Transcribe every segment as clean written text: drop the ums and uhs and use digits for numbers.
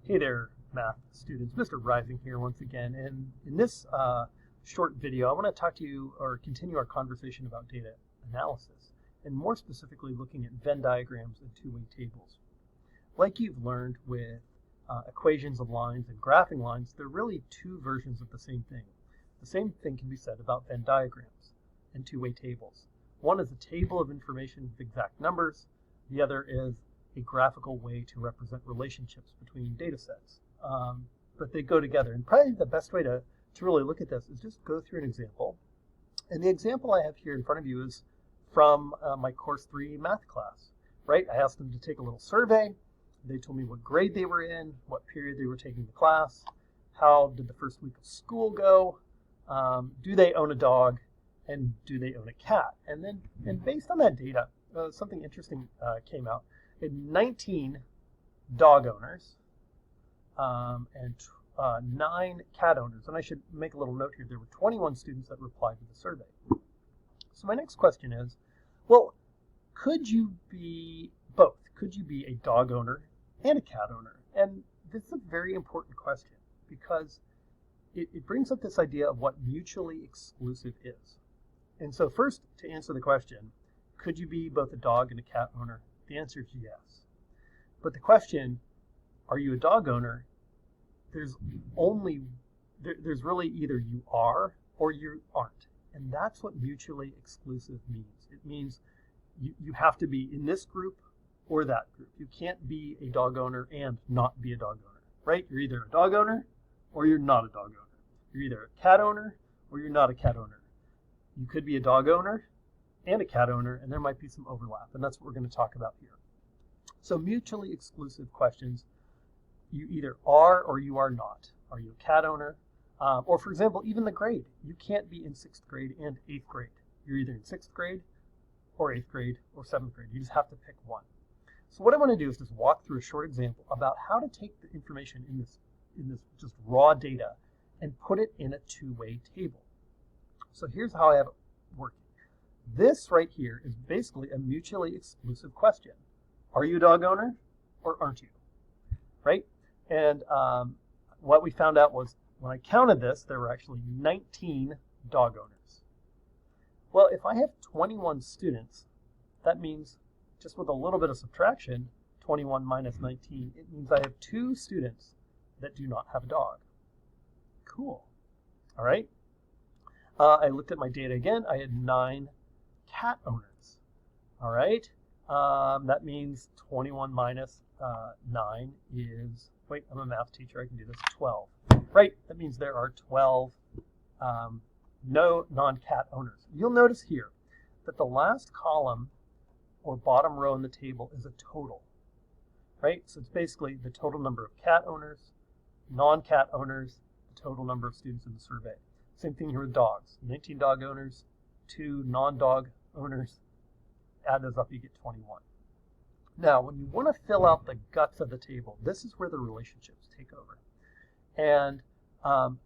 Hey there, math students. Mr. Rising here once again. And in this short video, I want to talk to you or continue our conversation about data analysis, and more specifically looking at Venn diagrams and two-way tables. Like you've learned with equations of lines and graphing lines, they're really two versions of the same thing. The same thing can be said about Venn diagrams and two-way tables. One is a table of information with exact numbers. The other is a graphical way to represent relationships between data sets. But they go together. And probably the best way to really look at this is just go through an example. And the example I have here in front of you is from my Course 3 math class, right? I asked them to take a little survey. They told me what grade they were in, what period they were taking the class, how did the first week of school go, do they own a dog, and do they own a cat? And based on that data, something interesting came out. Had 19 dog owners and 9 cat owners. And I should make a little note here. There were 21 students that replied to the survey. So my next question is, well, could you be both? Could you be a dog owner and a cat owner? And this is a very important question because it brings up this idea of what mutually exclusive is. And so first, to answer the question, could you be both a dog and a cat owner? The answer is yes. But the question, are you a dog owner? There's really either you are or you aren't. And that's what mutually exclusive means. It means you have to be in this group or that group. You can't be a dog owner and not be a dog owner, right? You're either a dog owner or you're not a dog owner. You're either a cat owner or you're not a cat owner. You could be a dog owner and a cat owner, and there might be some overlap, and that's what we're going to talk about here. So mutually exclusive questions, you either are or you are not. Are you a cat owner? Or for example, even the grade. You can't be in 6th grade and 8th grade. You're either in 6th grade or 8th grade or 7th grade. You just have to pick one. So what I want to do is just walk through a short example about how to take the information in this just raw data and put it in a two-way table. So here's how I have it working. This right here is basically a mutually exclusive question. Are you a dog owner or aren't you? Right? And what we found out was when I counted this, there were actually 19 dog owners. Well, if I have 21 students, that means just with a little bit of subtraction, 21 minus 19, it means I have 2 students that do not have a dog. Cool. All right. I looked at my data again. I had 9 cat owners. All right. That means 21 minus 9 is, wait, I'm a math teacher. I can do this, 12. Right. That means there are 12 no non-cat owners. You'll notice here that the last column or bottom row in the table is a total. Right. So it's basically the total number of cat owners, non-cat owners, the total number of students in the survey. Same thing here with dogs. 19 dog owners, 2 non-dog owners. Add those up, you get 21. Now, when you want to fill out the guts of the table, this is where the relationships take over. And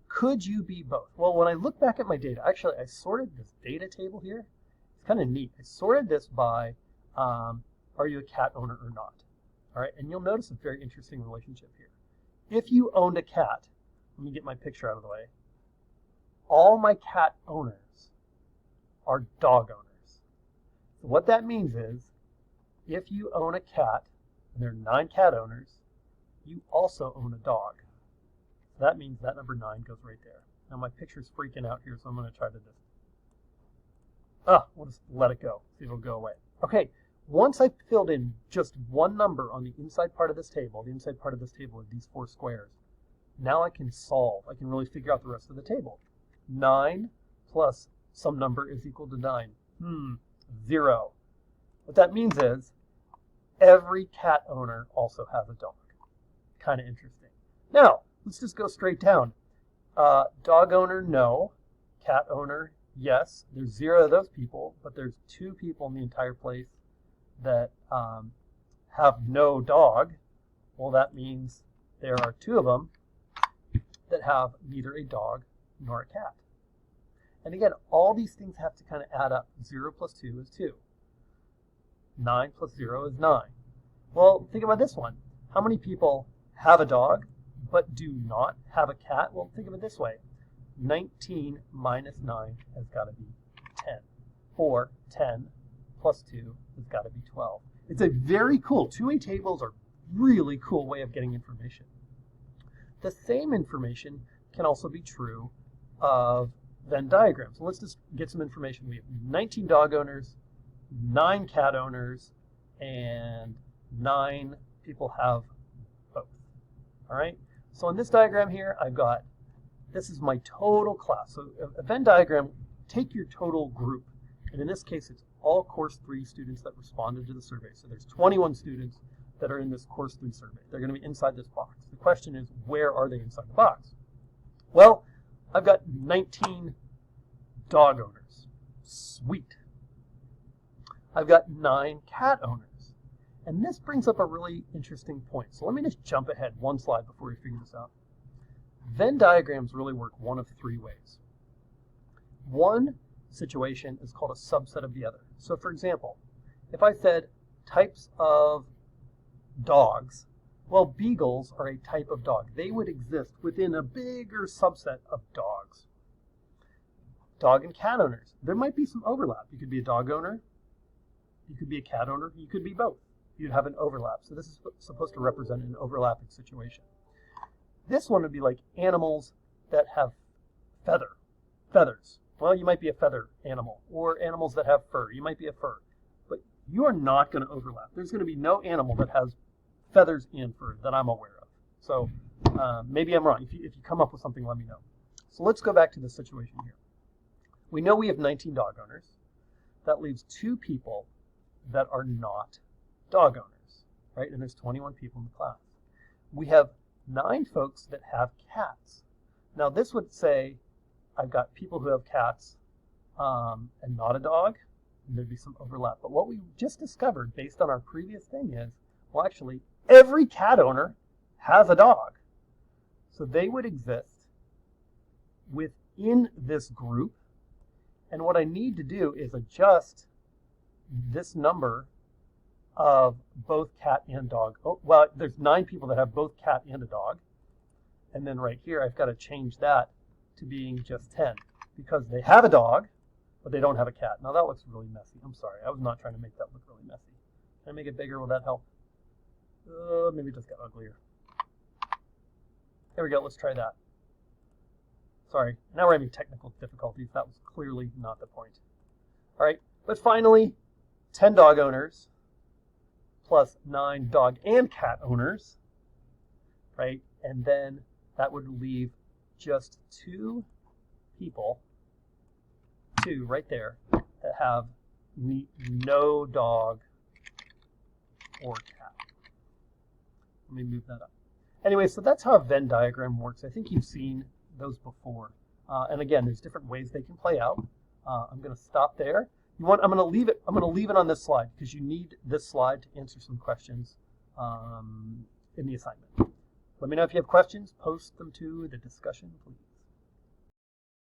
could you be both? Well, when I look back at my data, actually, I sorted this data table here. It's kind of neat. I sorted this by are you a cat owner or not? All right, and you'll notice a very interesting relationship here. If you owned a cat, let me get my picture out of the way. All my cat owners are dog owners. So what that means is, if you own a cat, and there are 9 cat owners, you also own a dog. So that means that number 9 goes right there. Now my picture's freaking out here, so I'm going to try to just, we'll just let it go. See if it'll go away. Okay, once I filled in just one number on the inside part of this table, the inside part of this table are these 4 squares, now I can solve. I can really figure out the rest of the table. 9 plus some number is equal to 9. 0. What that means is every cat owner also has a dog. Kind of interesting. Now, let's just go straight down. Dog owner, no. Cat owner, yes. There's 0 of those people, but there's 2 people in the entire place that have no dog. Well, that means there are 2 of them that have neither a dog nor a cat. And again, all these things have to kind of add up. 0 plus 2 is 2. 9 plus 0 is 9. Well, think about this one. How many people have a dog but do not have a cat? Well, think of it this way. 19 minus 9 has got to be 10. Or 10 plus 2 has got to be 12. It's a very cool, two-way tables are really cool way of getting information. The same information can also be true of Venn diagrams. So let's just get some information. We have 19 dog owners, 9 cat owners, and 9 people have both. All right? So in this diagram here, I've got, this is my total class. So a Venn diagram, take your total group. And in this case, it's all Course 3 students that responded to the survey. So there's 21 students that are in this Course 3 survey. They're going to be inside this box. The question is, where are they inside the box? Well, I've got 19 dog owners. Sweet. I've got 9 cat owners. And this brings up a really interesting point. So let me just jump ahead one slide before we figure this out. Venn diagrams really work one of 3 ways. One situation is called a subset of the other. So for example, if I said types of dogs, well, beagles are a type of dog. They would exist within a bigger subset of dogs. Dog and cat owners, there might be some overlap. You could be a dog owner, you could be a cat owner, you could be both. You'd have an overlap. So this is supposed to represent an overlapping situation. This one would be like animals that have feathers. Well, you might be a feather animal, or animals that have fur. You might be a fur, but you are not going to overlap. There's going to be no animal that has feathers and fur that I'm aware of. So maybe I'm wrong. If you come up with something, let me know. So let's go back to the situation here. We know we have 19 dog owners. That leaves 2 people that are not dog owners, right? And there's 21 people in the class. We have 9 folks that have cats. Now this would say I've got people who have cats and not a dog, and there'd be some overlap. But what we just discovered based on our previous thing is, well, actually, every cat owner has a dog. So they would exist within this group. And what I need to do is adjust this number of both cat and dog. Oh, well, there's 9 people that have both cat and a dog. And then right here, I've got to change that to being just 10 because they have a dog, but they don't have a cat. Now that looks really messy. I'm sorry. I was not trying to make that look really messy. Can I make it bigger? Will that help? Maybe it just got uglier. There we go. Let's try that. Sorry. Now we're having technical difficulties. That was clearly not the point. All right. But finally, 10 dog owners plus 9 dog and cat owners, right? And then that would leave just 2 people, 2 right there, that have no dog or cat. Let me move that up. Anyway, so that's how a Venn diagram works. I think you've seen those before. And again, there's different ways they can play out. I'm going to stop there. I'm going to leave it on this slide because you need this slide to answer some questions in the assignment. Let me know if you have questions. Post them to the discussion, please.